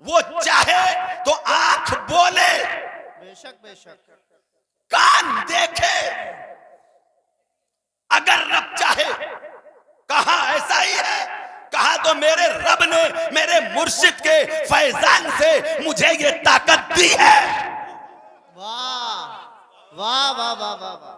वो चाहे तो आंख बोले, बेशक बेशक, कान देखे, अगर रब चाहे। कहा ऐसा ही है? कहा तो मेरे रब ने मेरे मुर्शिद के फैजान से मुझे ये ताकत दी है। वाह वाह वाह वाह वाह वाह।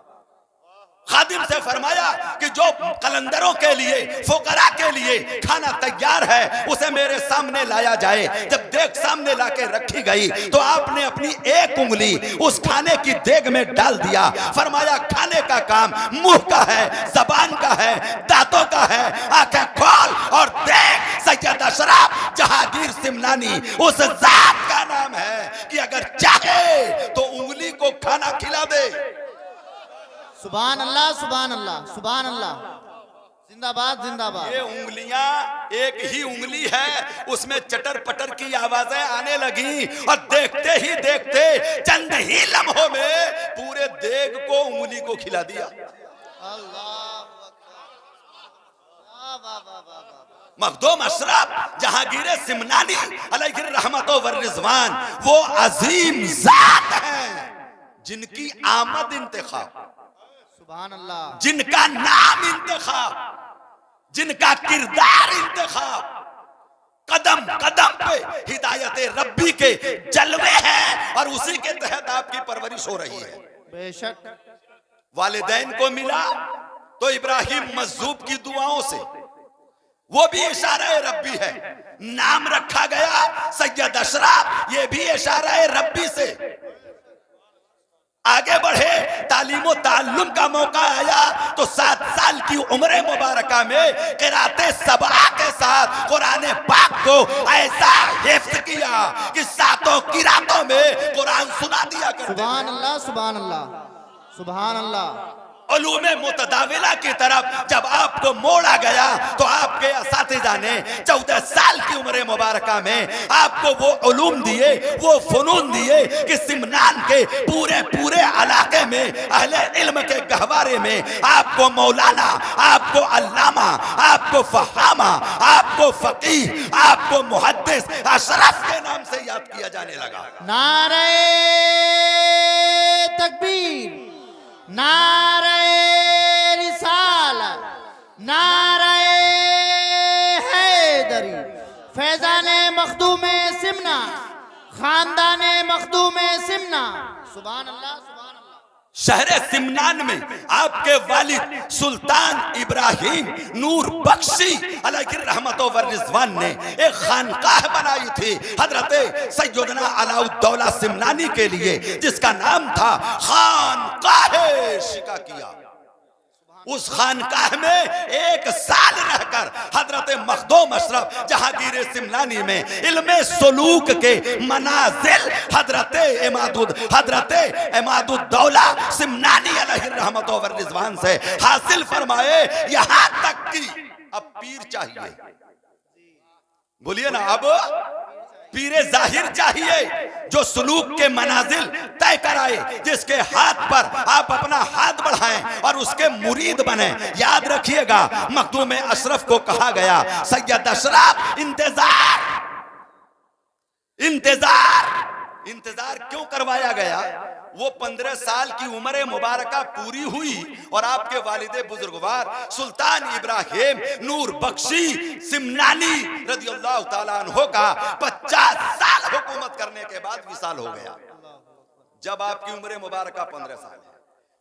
खादिम से फरमाया कि जो कलंदरों के लिए, फुकरा के लिए खाना तैयार है उसे मेरे सामने लाया जाए। जब देग सामने लाके रखी गई तो आपने अपनी एक उंगली उस खाने की देग में डाल दिया। फरमाया खाने का काम मुंह का है, जबान का है, दांतों का है। आंखें खोल और देख, सैयद अशरफ जहांगीर सिमनानी उस जात का नाम है कि अगर चाहे तो उंगली को खाना खिला दे। सुभान अल्लाह सुभान अल्लाह सुभान अल्लाह, जिंदाबाद जिंदाबाद। ये उंगलियां एक ही उंगली है, उसमें चटर पटर की आवाजें आने लगी और देखते ही देखते चंद ही लम्हों में पूरे देग को, उंगली को खिला दिया। अल्लाह वाह वाह वाह वाह। मखदूम अशरफ जहांगीर सिमनानी अलैहि रहमतो व रिजवान वो अजीम जात हैं जिनकी आमद इंतखाब, सुभान अल्लाह, जिनका नाम इंतखाब, जिनका किरदार इंतखाब, कदम कदम पे हिदायत रब्बी के जलवे हैं और उसी के तहत आपकी परवरिश हो रही है। बेशक। वालिदैन को मिला तो इब्राहिम मजूब की दुआओं से, वो भी इशारा रब्बी है। नाम रखा गया सैयद अशरफ, ये भी इशारा रब्बी से। आगे बढ़े, तालीम ताल्लुम का मौका आया तो 7 साल की उम्र मुबारका में क़िराते सबआ के साथ कुरान पाक को ऐसा हिफ्ज़ किया कि 7 क़िरातों में कुरान सुना दिया करते। सुभान अल्लाह सुभान अल्लाह सुभान अल्लाह। उलूमे मुतदाविला की तरफ जब आपको मोड़ा गया तो आपके असातिज़ा ने 14 साल की उम्र मुबारका में आपको वो उलूम दिए, वो फनून दिए कि सिमनान के पूरे पूरे इलाके में अहले इल्म के गहवारे में आपको मौलाना, आपको अल्लामा, आपको फहामा, आपको फकीह, आपको मुहद्दिस अशरफ के नाम से याद किया जाने लगा। नारे तकबीर, नारे रिसालत, नारे हैदरी, फैजाने मखदूमे सिमना, खानदाने मखदूमे सिमना। सुभान अल्लाह सुभान अल्लाह। शहर सिमनान में आपके वालिद सुल्तान इब्राहिम नूर बख्शी अलैहि रहमतो व रिजवान ने एक खानकाह बनाई थी हजरत सैयदना अलाउद्दौला सिमनानी के लिए, जिसका नाम था खानकाह शिकाकिया। उस खानकाह में 1 साल रहकर हजरत मखदूम अशरफ जहांगीर सिमनानी में इल्मे सुलूक के मनाजिल हजरत इमादुद्दौला सिमनानी अलैहि रहमतो व रिजवान से हासिल फरमाए। यहां तक कि अब पीर चाहिए, बोलिए ना, अब पीरे जाहिर चाहिए जो सुलूक के मनाजिल तय कराए, जिसके हाथ पर आप अपना हाथ बढ़ाएं और उसके मुरीद बने। याद रखिएगा, मखदूम अशरफ को कहा गया सैयद अशरफ इंतजार, इंतजार, इंतजार क्यों करवाया गया? वो 15 साल की उम्र मुबारका पूरी हुई और आपके वालिदे बुजुर्गवार सुल्तान इब्राहिम नूर बख्शी सिमनानी रदियल्लाहु ताला अन्हु का 50 साल हुकूमत करने के बाद विसाल हो गया। जब आपकी उम्र मुबारका 15 साल है,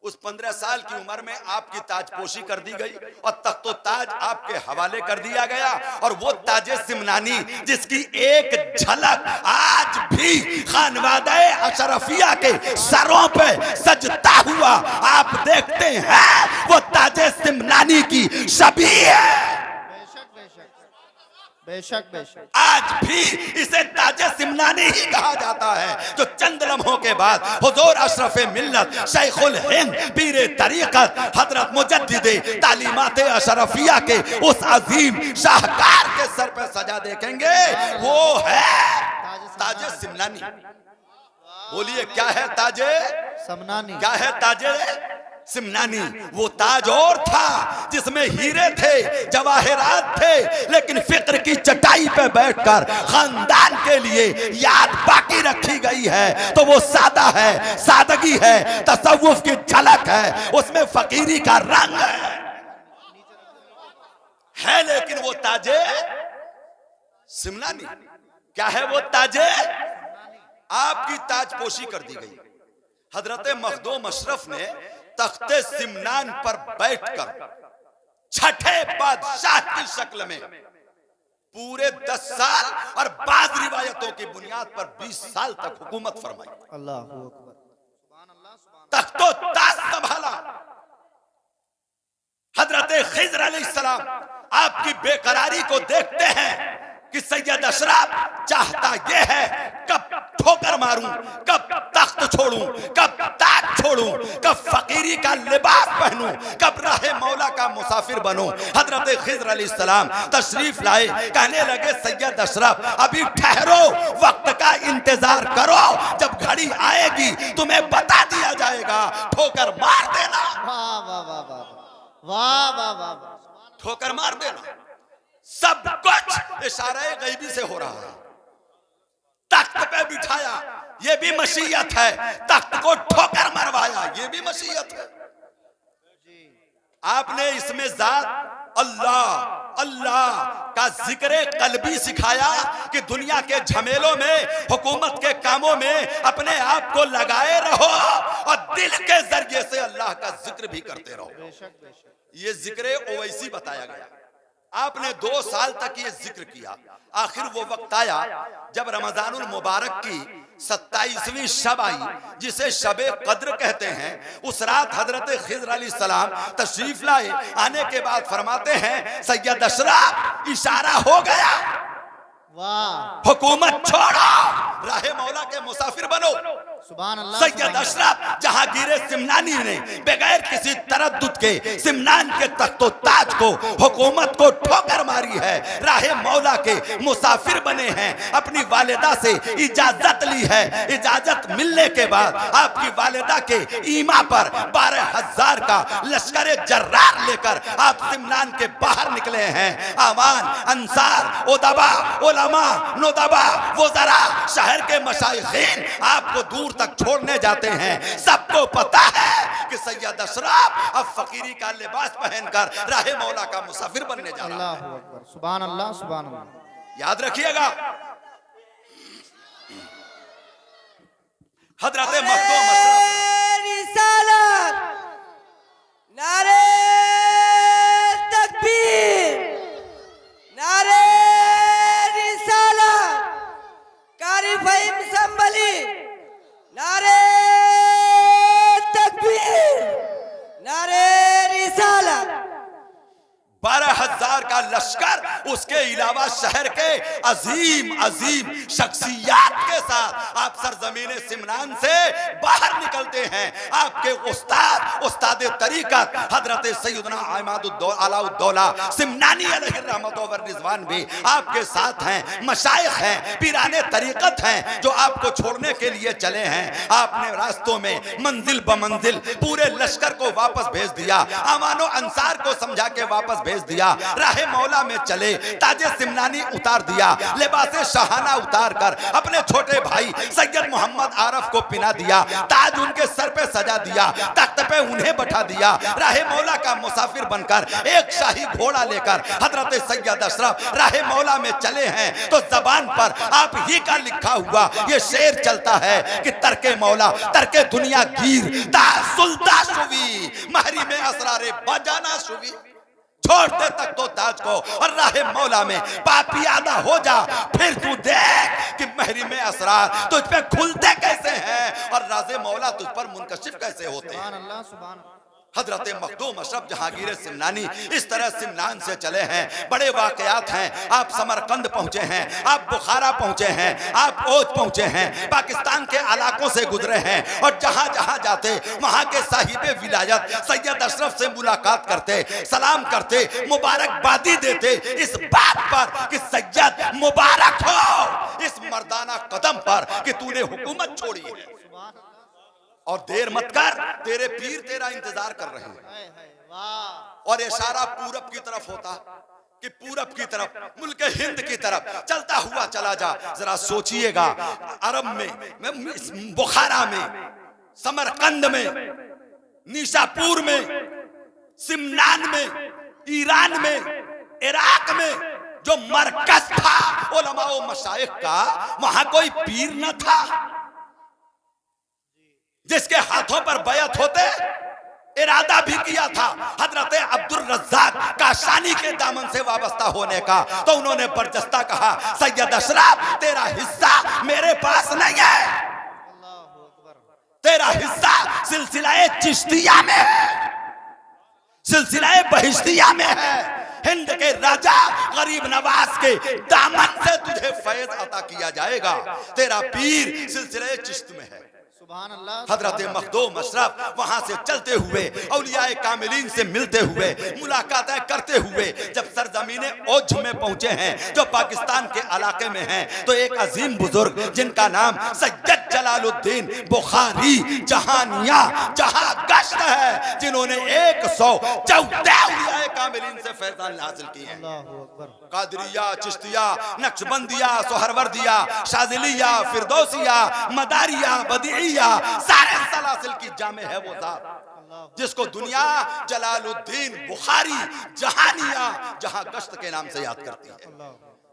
उस 15 साल की उम्र में आपकी ताजपोशी कर दी गई और तख्तो ताज आपके हवाले कर दिया गया। और वो ताजे सिमनानी जिसकी एक झलक आज भी खानवादे अशरफिया के सरों पे सजता हुआ आप देखते हैं, वो ताजे सिमनानी की शबीह है। बेशक बेशक। आज भी इसे ताजे सिमनानी ही कहा जाता है, जो चंद लम्हों के बाद हुजूर अशरफ मिल्लत शेखुल हिंद पीरे तरीकत हजरत मुजद्दिदे तालीमात अशरफिया के उस अजीम शाहकार के सर पे सजा देखेंगे। वो है ताजे सिमनानी। बोलिए क्या है ताजे समनानी? क्या है ताजे सिमनानी वो ताज और था जिसमें हीरे थे, जवाहरात थे, लेकिन फिक्र की चटाई पे बैठकर खानदान के लिए याद बाकी रखी गई है तो वो सादा है, सादगी है, तसव्वुफ की झलक है, उसमें फकीरी का रंग है, लेकिन वो ताजे सिमनानी क्या है? वो ताजे आपकी ताजपोशी कर दी गई। हजरत मखदूम अशरफ ने तख्ते सिमनान पर बैठकर छठे बादशाह की शक्ल में पूरे 10 साल और बाद रिवायतों की बुनियाद पर 20 साल तक हुकूमत फरमाई। अल्लाह हू अकबर। तख्तो ताज संभाला। हजरत खिज़र अलैहिस्सलाम आपकी बेकरारी को देखते हैं कि सैयद अशरफ चाहता यह है कब ठोकर मारूं, कब तख्त छोड़ूं, कब ताज छोड़ूं, कब फकीरी का लिबास पहनूं, कब राहे मौला का मुसाफिर बनूं। हजरत खिज़र अलैहिस्सलाम तशरीफ लाए, कहने लगे सैयद अशरफ अभी ठहरो, वक्त का इंतजार करो, जब घड़ी आएगी तुम्हें बता दिया जाएगा, ठोकर मार देना। वाह वाह वाह वाह वाह वाह वाह वाह। ठोकर मार देना। सब कुछ इशारे गैबी से हो रहा है। तख्त पे बिठाया, ये भी मशीयत है, तख्त को ठोकर मरवाया, ये भी मशीयत है। आपने इसमें जात अल्लाह अल्लाह का जिक्र कल्बी सिखाया कि दुनिया के झमेलों में, हुकूमत के कामों में अपने आप को लगाए रहो और दिल के जरिए से अल्लाह का जिक्र भी करते रहो। बेशक बेशक। ये जिक्र ओवैसी बताया गया। आपने 2 साल तक ये जिक्र किया। आखिर वो वक्त आया जब रमजानुल मुबारक की 27वीं शब आई, जिसे शबे कद्र कहते हैं। उस रात हजरत खिज़र अलैहिस्सलाम तशरीफ लाए। आने के बाद फरमाते हैं सैयद अशरफ इशारा हो गया, वाह। हुकूमत छोड़ो, राहे मौला के मुसाफिर बनो। सुभान अल्लाह। सैयद अशरफ जहांगीर सिमनानी ने बगैर किसी तरद्दुद के सिमनान के तख्तो ताज को, हुकूमत को ठोकर मारी है, राहे मौला के मुसाफिर बने हैं। अपनी वालिदा से इजाजत ली है। इजाजत मिलने के बाद आपकी वालिदा के ईमा पर 12,000 का लश्कर जर्रार लेकर आप सिमनान के बाहर निकले हैं। आवान, अंसार, उदबा, उलमा, नुदबा, वज़रा, शहर के मशाइखीन आपको दूर तक छोड़ने जाते हैं। सबको पता है कि सैयद अशरफ अब फकीरी का लिबास पहनकर राहे मौला का मुसाफिर बनने जा रहा है। अल्लाह हू अकबर। सुभान अल्लाह सुभान अल्लाह। याद रखिएगा हजरत मखदूम अशरफ रिसालत, नारे तकबीर, नारे रिसालत, कारी फहीम संभली, नारे तकबीर, नारे रिसालत। 12,000 का लश्कर, उसके अलावा शहर के अजीम अजीम शख्सियात के साथ आप सरजमीन सिमनान से बाहर निकलते हैं। आपके उस्ताद, उस्ताद तरीकत हजरत सैयदना अलाउद्दौला सिमनानी अलैहि रहमत व रिजवान भी आपके साथ हैं। मशाइख हैं, पीराने तरीकत हैं जो आपको छोड़ने के लिए चले हैं। आपने रास्तों में मंजिल ब मंजिल पूरे लश्कर को वापस भेज दिया, अमानो अंसार को समझा के वापस भेज दिया। राहे मौला में चले, ताजे सिमनानी उतार दिया, लिबासे शाहाना उतार कर अपने छोटे भाई सैयद मोहम्मद आरफ को पिना दिया, ताज उनके सर पे सजा दिया, तख्त पे उन्हें बैठा दिया। राहे मौला का मुसाफिर बनकर एक शाही घोड़ा लेकर हजरत सैयद अशरफ राहे मौला में चले हैं तो जबान पर आप ही का लिखा हुआ ये शेर चलता है कि तरके मौला, तरके दुनिया गिर, ता सुल्ता शुवी, महरी में असरारे बजाना शुवी। छोड़ दे तक तो ताज को और राहे मौला में पापियादा हो जा, फिर तू देख कि महरी में असरार तुझ पे खुलते कैसे हैं और राजे मौला तुझ पर मुनकशिफ कैसे होते हैं। सुभान अल्लाह सुभान अल्लाह। हजरत मखदूम अशरफ जहांगीर सिमनानी इस तरह सिमनान से चले हैं। बड़े वाकयात हैं। आप समरकंद पहुंचे हैं, आप बुखारा पहुंचे हैं, आप ओज पहुंचे हैं, पाकिस्तान के इलाकों से गुजरे हैं और जहां जहां जाते वहां के साहिबे विलायत सैयद अशरफ से मुलाकात करते, सलाम करते, मुबारकबादी देते इस बात पर कि सैयद मुबारक हो इस मर्दाना कदम पर कि तूने हुकूमत छोड़ी है। और देर मत कर, तेरे पीर तेरा इंतजार कर रहे हैं। हाय हाय वाह और इशारा पूरब की तरफ होता कि पूरब की तरफ, मुल्क हिंद की तरफ चलता हुआ चला जा। जरा सोचिएगा, अरब में, बुखारा में, समरकंद में, निशापुर में, सिमनान में, ईरान में, इराक में जो मरकज था उलमा व मशाइख का, वहां कोई पीर न था जिसके हाथों पर बैत होते? इरादा भी किया था हजरत अब्दुल रज़्ज़ाक काशानी के दामन से वाबस्ता होने का, तो उन्होंने बरजस्ता कहा, सैयद अशरफ तेरा हिस्सा मेरे पास नहीं है, अल्लाहु अकबर। तेरा हिस्सा सिलसिला चिश्तिया में है, सिलसिला बहिश्तिया में है। हिंद के राजा गरीब नवाज के दामन से तुझे फैज अता किया जाएगा। तेरा पीर सिलसिला चिश्त में है। सुभान अल्लाह। हजरत मखदूम अशरफ वहां से चलते हुए औलियाए कामिलीन से मिलते हुए, मुलाकातें करते हुए जब सरजमीने ओझ में पहुंचे हैं जो पाकिस्तान के इलाके में हैं, तो एक अजीम बुजुर्ग जिनका नाम सैयद जलालुद्दीन बुखारी जहानिया जहां गश्त है, जिन्होंने 114 औलियाए कामिलीन से फैजान हासिल किए हैं। अल्लाहु अकबर। कादरिया, चिश्तिया, नक्शबंदिया, सोहरवर्दिया, शाजिलिया, फिरदौसिया, मदारिया, बदीइया, सारे सलासिल की जामे है वो ज़ात जिसको दुनिया जलालुद्दीन बुखारी जहानिया जहां गश्त के नाम से याद करती है।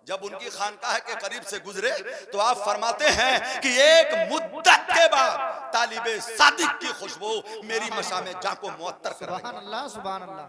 जब उनकी खानकाह के करीब से गुजरे तो आप फरमाते हैं कि एक मुद्दत के बाद तालिबे सादिक की खुशबू मेरी मशाम जां को मुअत्तर कर रही है। सुभान अल्लाह सुभान अल्लाह।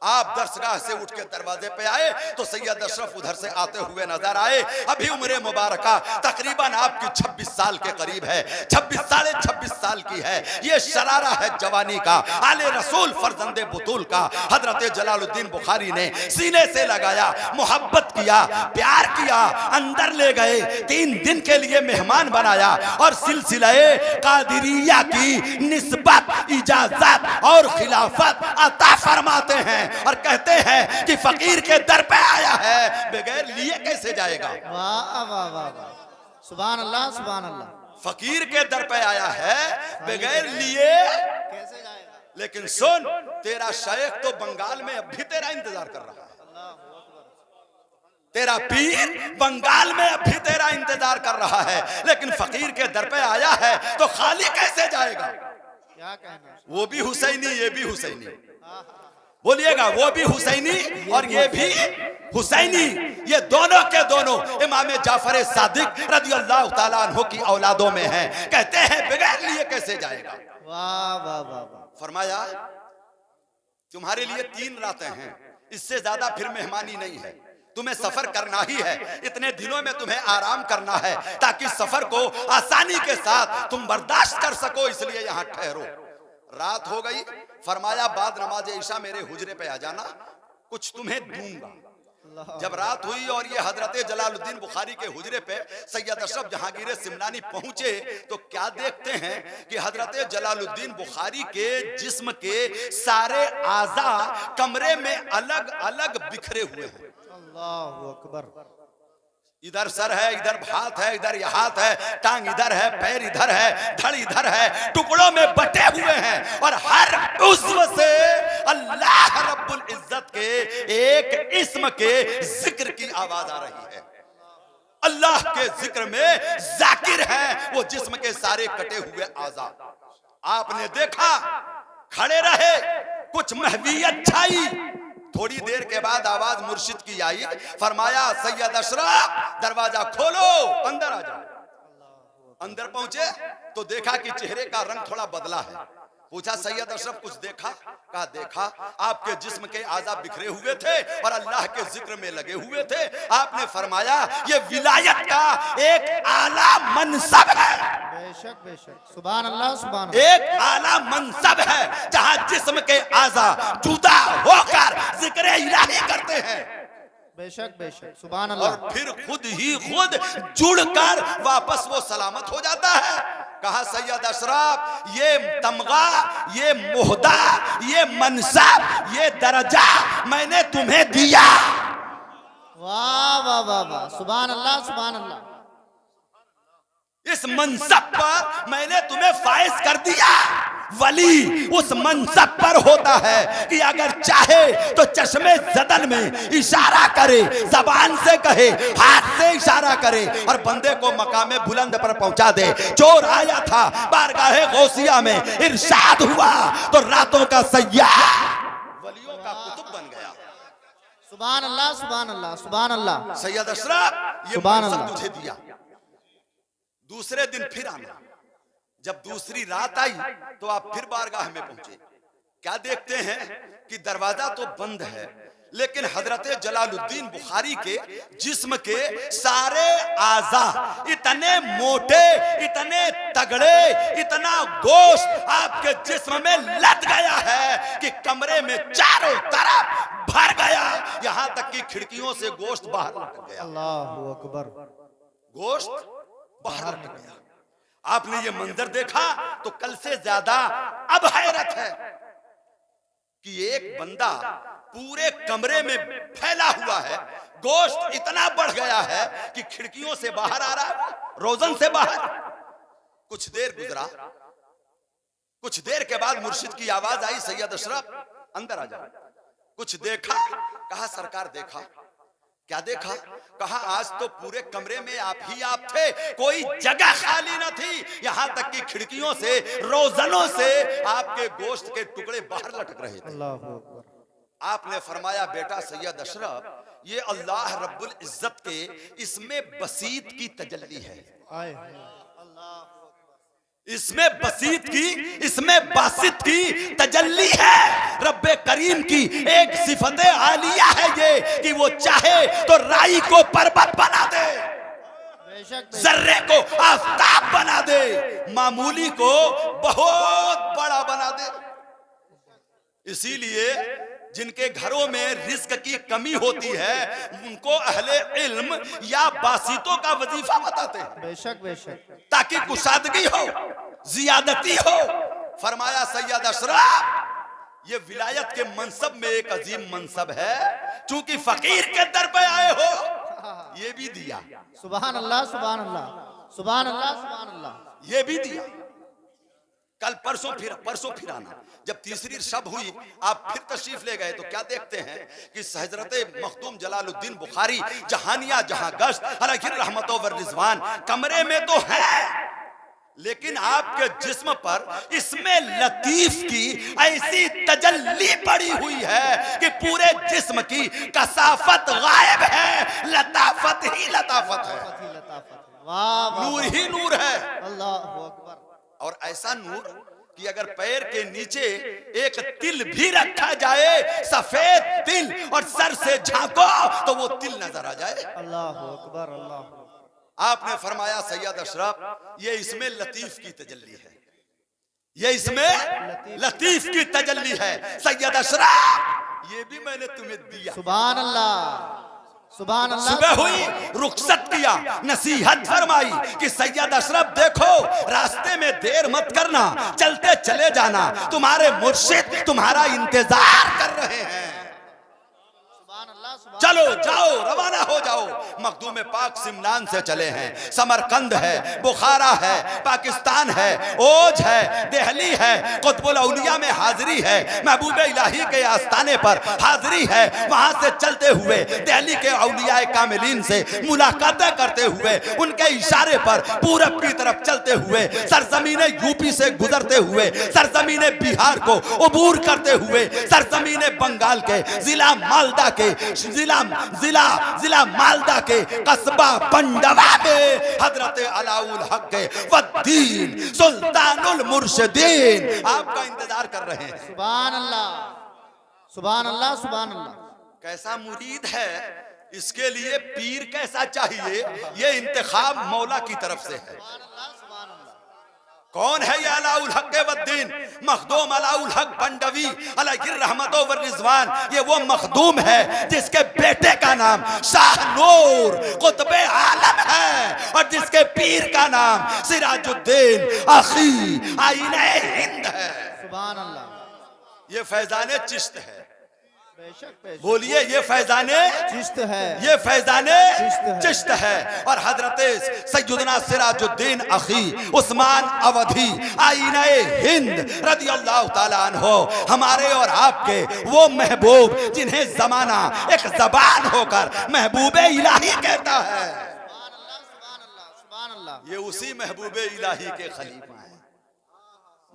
आप दरसगाह से उठ के दरवाजे पे आए तो सैयद अशरफ उधर से आते हुए नजर आए। अभी उम्र मुबारका तकरीबन आपकी 26 साल के करीब है, 26 साल की है। ये शरारा है जवानी का, आले रसूल फरजंदे बुतूल का। हजरत जलालुद्दीन बुखारी ने सीने से लगाया, मोहब्बत किया, प्यार किया, अंदर ले गए, 3 दिन के लिए मेहमान बनाया और सिलसिले कादिरिया की निस्बत, इजाजत और खिलाफत अता फरमाते हैं और कहते हैं कि फकीर के दर पे आया है, बगैर लिए कैसे जाएगा? वाह वाह वाह वाह। सुभान अल्लाह सुभान अल्लाह। फकीर के दर पे आया है, बगैर लिए कैसे जाएगा? लेकिन सुन, तेरा शेख तो बंगाल में अब भी तेरा इंतजार कर रहा है। तेरा पीर बंगाल में अब भी तेरा इंतजार कर रहा है, लेकिन फकीर के दर पे आया है तो खाली कैसे जाएगा? क्या कहना? वो भी हुसैनी, ये भी हुसैनी। बोलिएगा, वो भी हुसैनी और ये भी हुसैनी। ये दोनों के दोनों इमाम जाफर सादिक रदियल्लाहु ताला अन्हु की औलादों में हैं। कहते हैं बगैर लिए कैसे जाएगा? वाह वाह वाह वाह। फरमाया तुम्हारे लिए 3 रातें हैं, इससे ज्यादा फिर मेहमानी नहीं है। तुम्हें सफर करना ही है, इतने दिनों में तुम्हें आराम करना है ताकि सफर को आसानी के साथ तुम बर्दाश्त कर सको, इसलिए यहाँ ठहरो। रात हो गई, फरमाया बाद नमाज ईशा मेरे हुजरे पे आ जाना, कुछ तुम्हें दूंगा। जब रात हुई और ये हजरत जलालुद्दीन बुखारी के हुजरे पे सैयद अशरफ जहांगीर सिमनानी पहुंचे तो क्या देखते हैं कि हजरत जलालुद्दीन बुखारी के जिस्म के सारे आज़ा कमरे में अलग अलग बिखरे हुए हैं। अल्लाहु अकबर। इधर सर है, इधर हाथ है, इधर यह हाथ है, टांग इधर है, पैर इधर है, धड़ इधर है, टुकड़ों में बटे हुए हैं और हर उज़्व से अल्लाह रब्बुल इज्जत के एक इस्म के जिक्र की आवाज आ रही है। अल्लाह के जिक्र में जाकिर है वो जिस्म के सारे कटे हुए आज़ा। आपने देखा, खड़े रहे, कुछ महवियत छाई। थोड़ी देर के बाद आवाज मुर्शिद की आई, फरमाया सैयद अशरफ दरवाजा खोलो, अंदर आ जाओ। अंदर पहुंचे तो देखा कि चेहरे का रंग थोड़ा बदला है। पूछा सैयद अशरफ कुछ देखा? कहा देखा, आपके जिस्म के आज़ा बिखरे हुए थे और अल्लाह के जिक्र में लगे हुए थे। आपने फरमाया ये विलायत का एक आला मनसब है। बेशक बेशक। सुभान अल्लाह सुभान अल्लाह। एक आला मनसब है जहां जिस्म के आज़ा जुदा होकर जिक्र इलाही करते हैं। बेशक बेशक। सुभान अल्लाह। और फिर खुद ही खुद जुड़कर वापस वो सलामत हो जाता है। कहा सैयद अशरफ ये तमगा, ये मुहदा, ये मनसब, ये दर्जा मैंने तुम्हें दिया। वाह वाह वाह वाह। सुभान अल्लाह सुभान अल्लाह। इस मनसब पर मैंने तुम्हें फाइज कर दिया। वली उस मनसब पर होता है कि अगर चाहे तो चश्मे ज़दन में इशारा करे, जबान से कहे, हाथ से इशारा करे और बंदे को मकामे बुलंद पर पहुंचा दे। चोर आया था बारगाहे गौसिया में, इरशाद हुआ तो रातों का सय्याह वलियों का कुतुब बन गया। सुभान अल्लाह, सुभान अल्लाह, सुभान अल्लाह। सैयद अशरफ ये सुभान मनसब अल्लाह। तुझे दिया। दूसरे दिन फिर आना। जब दूसरी रात आई तो आप फिर बारगाह में पहुंचे। क्या देखते हैं कि दरवाजा तो बंद है, लेकिन हजरत जलालुद्दीन बुखारी के जिस्म के सारे आज़ा इतने मोटे, इतने तगड़े, इतना गोश्त आपके जिस्म में लद गया है कि कमरे में चारों तरफ भर गया, यहां तक कि खिड़कियों से गोश्त बाहर लटक गया। अल्लाहु अकबर। गोश्त बाहर लटक गया। आपने ये मंजर देखा तो कल से ज्यादा अब हैरत है कि एक बंदा पूरे कमरे में फैला हुआ है, गोश्त इतना बढ़ गया है कि खिड़कियों से बाहर आ रहा है, रोजन से बाहर। कुछ देर गुजरा, कुछ देर के बाद मुर्शिद की आवाज आई, सैयद अशरफ अंदर आ जाओ। कुछ देखा, कहा सरकार देखा। क्या देखा? कहा आज तो पूरे कमरे में आप ही आप थे, कोई जगह खाली न थी, यहां तक कि खिड़कियों से, रोजनों से आपके गोश्त के टुकड़े बाहर लटक रहे थे। अल्लाहु अकबर। आपने फरमाया बेटा सैयद अशरफ, ये अल्लाह रब्बुल इज्जत के इसमें बसीत की तजल्ली है। आए अल्लाह, इसमें बसीत की, इसमें बासित की तजल्ली है। रब्बे करीम की एक सिफत आलिया है ये कि वो चाहे तो राई को पर्वत बना दे, बेशक जर्रे को आफताब बना दे, मामूली को बहुत बड़ा बना दे। इसीलिए जिनके घरों में रिस्क की कमी होती है उनको अहले इल्म या बासितों का वजीफा बताते हैं, बेशक बेशक। ताकि कुशादगी हो, जियादती हो। फरमाया सैयद अशरफ ये विलायत के मनसब में एक अजीम मनसब है, चूंकि फकीर के दर पे आए हो, ये भी दिया। सुभान अल्लाह, सुभान अल्लाह, सुभान अल्लाह, सुभान अल्लाह। ये भी दिया। कल परसों फिर आना। जब तीसरी शब हुई आप फिर तशरीफ ले गए तो क्या देखते हैं कि हजरत मखदूम जलालुद्दीन बुखारी जहानिया जहां गश्त अलैहि रहमतो व रिजवान कमरे में तो है, लेकिन आपके जिस्म पर इसमें लतीफ की ऐसी तजल्ली पड़ी हुई है कि पूरे जिस्म की कसाफत गायब है, लताफत ही लताफत है, वाह वाह, नूर ही नूर है। अल्लाहु अकबर। और ऐसा नूर कि अगर पैर के नीचे एक तिल भी रखा जाए, सफेद तिल, और सर से झांको तो वो तिल नजर आ जाए। अल्लाहु अकबर, अल्लाह। आपने फरमाया सैयद अशरफ ये इसमें लतीफ की तजल्ली है, ये इसमें लतीफ की तजल्ली है। सैयद अशरफ ये भी मैंने तुम्हें दिया। सुभान अल्लाह, सुभान अल्लाह। सुबह हुई, रुखसत किया, नसीहत फरमाई कि सैयद अशरफ देखो रास्ते में देर मत करना, चलते चले जाना, तुम्हारे मुर्शिद तुम्हारा इंतजार कर रहे हैं। सुभान अल्लाह, सुभान चलो जाओ, रवाना हो जाओ। मखदूम पाक सिमनान से चले हैं, समरकंद है, बुखारा है, पाकिस्तान है, ओज है, दिल्ली है, कुतुबुल औलिया में हाजिरी है, महबूब इलाही के आस्थाने पर हाजिरी है। वहां से चलते हुए दिल्ली के औलिया कामिलीन से मुलाकातें करते हुए, उनके इशारे पर पूरब की तरफ चलते हुए, सरजमीन यूपी से गुजरते हुए, सरजमीन बिहार को अबूर करते हुए, सरजमीन बंगाल के जिला मालदा के जिला मालदा के कस्बा पंडवा में हजरत अलाउल हक के वद्दीन सुल्तानुल मुर्शिदीन आपका इंतजार कर रहे हैं। सुभान अल्लाह, सुभान अल्लाह, सुभान अल्लाह। कैसा मुरीद है, इसके लिए पीर कैसा चाहिए, ये इंतखाब मौला की तरफ से है। कौन है ये अलाउल हक वद्दीन? मखदूम अलाउल हक पंडवी अलैहि रहमतो व रिजवान। ये वो मखदूम है जिसके बेटे का नाम शाह नूर कुतुबे आलम है और जिसके पीर का नाम सिराजुद्दीन अखी आईने हिंद है। सुभान अल्लाह। ये फैजाने चिश्त है। बेशक बेशक। बोलिए ये फैजाने चिश्त है, ये फैजाने चिश्त है। चिश्त है। और हजरत सैयदना सिराजुद्दीन अखी उस्मान अवधी आईना हिंद रदी अल्लाह ताला अन्हो हमारे और आपके वो महबूब जिन्हें जमाना एक जबान होकर महबूबे इलाही कहता है, सुभान अल्लाह सुभान अल्लाह सुभान अल्लाह। ये उसी महबूबे इलाही के खलीफा हैं।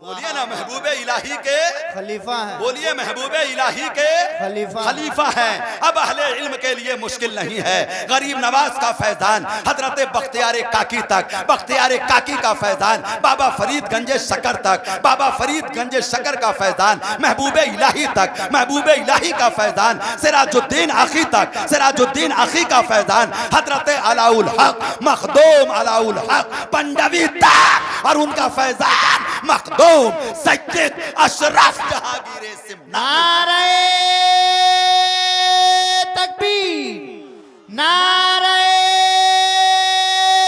बोलिए ना महबूबे इलाही के खलीफा है, बोलिए महबूबे इलाही के खलीफा हैं। अब अहले इल्म के लिए मुश्किल नहीं है। गरीब नवाज का फैजान हजरत बख्तियार काकी तक, बख्तियार काकी का फैजान बाबा फरीद गंजे शकर तक, बाबा फरीद गंजे शकर का फैजान महबूबे इलाही तक, महबूबे इलाही का फैजान सिराजुद्दीन आखी तक, सिराजुद्दीन आखी का फैजान हजरत अलाउल हक मखदूम अलाउल हक पंडवी तक, और उनका फैजान मखदूम सैयद अशरफ जहांगीर सिमना। नारे तकबीर, नारे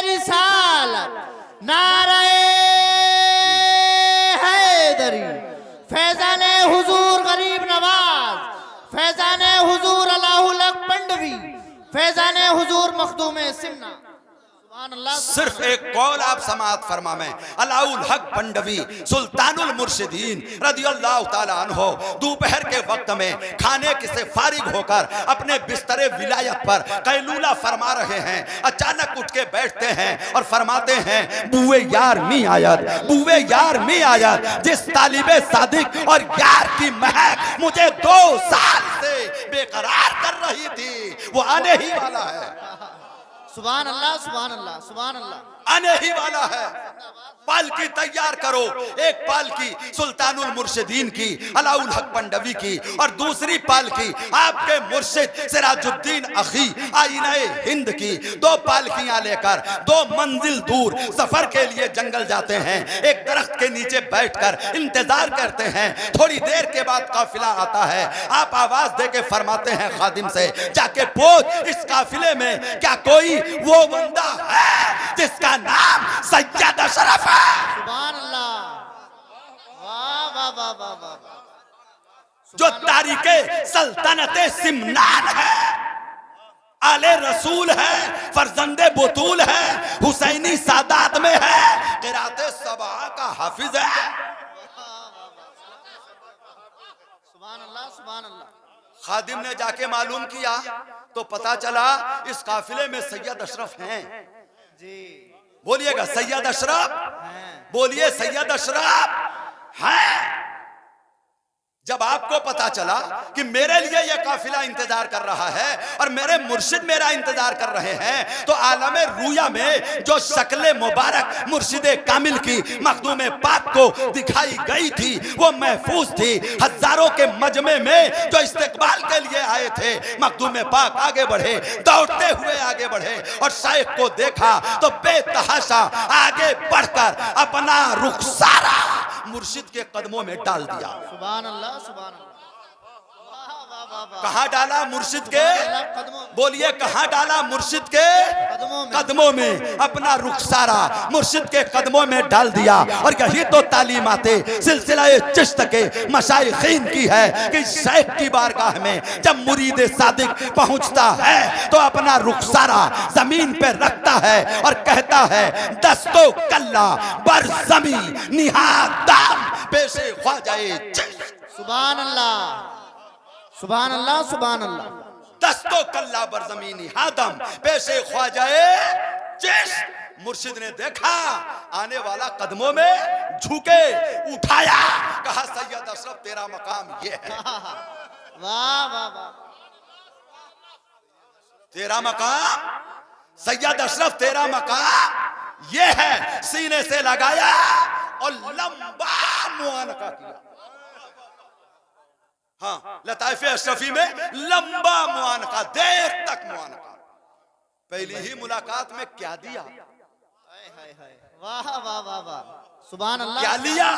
रिसालत, नारे हैदरी, फैजाने हुजूर गरीब नवाज, फैजाने हुजूर अलाहुल हक पंडवी, फैजाने हुजूर मखदूम सिमना। सिर्फ एक कौल आप समाअत फरमा में अलाउल हक पंडवी सुल्तानुल मुर्शिदीन रदियल्लाहु ताला अन्हो दोपहर के वक्त में खाने से फारिग होकर अपने बिस्तरे विलायत पर कैलूला फरमा रहे हैं। अचानक उठ के बैठते हैं और फरमाते हैं बुए यार मी आयत, बुए यार मी आयत, जिस तालिबे सादिक और यार की महक मुझे 2 साल से बेकरार कर रही थी वो आने ही वाला है। सुभान अल्लाह सुभान अल्लाह सुभान अल्लाह, आने ही वाला है। पालकी तैयार करो, एक पालकी सुल्तानुल मुर्शिदीन की अलाउल हक पंडवी की और दूसरी पालकी आपके मुर्शिद सिराजुद्दीन अखी आईना हिंद की। 2 पालकियां लेकर 2 मंजिल दूर सफर के लिए जंगल जाते हैं। एक दरख्त के नीचे बैठकर इंतजार करते हैं। थोड़ी देर के बाद काफिला आता है। आप आवाज देके फरमाते हैं खादिम से जाके पूछ इस काफिले में क्या कोई वो बंदा है जिसका नाम सैयद अशरफ है। सुभान अल्लाह, वाह वाह वाह वाह वाह, जो तारीके सल्तनते सिमनान है, आले रसूल है, फरजंदे बुतूल है, हुसैनी सादात में है, क़िराते सबा का हाफिज है। सुभान अल्लाह सुभान अल्लाह। खादिम ने जाके मालूम किया तो पता चला इस काफिले में सैयद अशरफ हैं। जी बोलिएगा सैयद अशरफ, हैं। बोलिए सैयद अशरफ हैं। जब आपको पता चला कि मेरे लिए यह काफिला इंतजार कर रहा है और मेरे मुर्शिद मेरा इंतजार कर रहे हैं, तो आलम रूया में जो शक्ल मुबारक मुर्शिद कामिल की मखदूम पाक को दिखाई गई थी वो महफूज थी। हजारों के मजमे में जो इस्तकबाल के लिए आए थे, मखदूम पाक आगे बढ़े, दौड़ते हुए आगे बढ़े और शाइख को देखा तो बेतहाशा आगे बढ़कर अपना रुखसारा मुर्शिद के कदमों में डाल दिया। सुभान अल्लाह सुभान अल्लाह, वाह वाह वाह वाह। कहां डाला मुर्शिद के, कदमों, बोलिए कहां डाला मुर्शिद के कदमों में अपना रुखसारा मुर्शिद के कदमों में डाल दिया। और यही तो तालीमाते सिलसिला चिश्त के मशाइखीन की है कि शेख की बारगाह में जब मुरीद सादिक पहुंचता है तो अपना रुखसारा जमीन पे रखता है और कहता है दस्तो कल्ला बर जमी निहादाम पेशे ख्वाजाए चिश्त। सुभान अल्लाह सुभान अल्लाह सुभान अल्लाह। दस्तो कल्ला बर जमीनी हादम पेशे ख्वाजाए चिश्त। मुर्शिद ने देखा आने वाला कदमों में झुके, उठाया, कहा सैयद अशरफ तेरा मकाम ये है। वाह वाह वाह, तेरा मकाम सैयद अशरफ तेरा मकाम ये है। सीने से लगाया और लंबा मुआनका किया। हाँ, लताइफे अशरफी में लंबा मुआनका, देर तक मुआनका। पहली ही मुलाकात में क्या दिया, हाय हाय हाय, वाह वाह वाह वाह, सुभान अल्लाह। क्या लिया।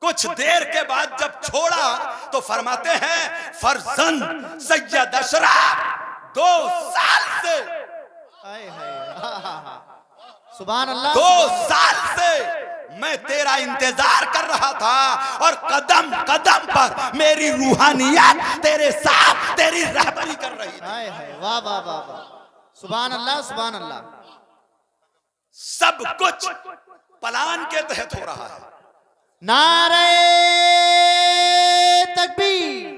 कुछ देर के बाद जब छोड़ा तो फरमाते हैं फरजंद सैयद अशरफ 2 साल से, हाय हाय, सुभान अल्लाह, 2 साल से मैं तेरा इंतजार कर रहा था और कदम कदम पर मेरी रूहानियत तेरे साथ तेरी रहबरी कर रही थी। हाय हाय, वाह वाह वाह वाह, सुभान अल्लाह सुभान अल्लाह। सब कुछ प्लान के तहत हो रहा है। नारे तकबीर,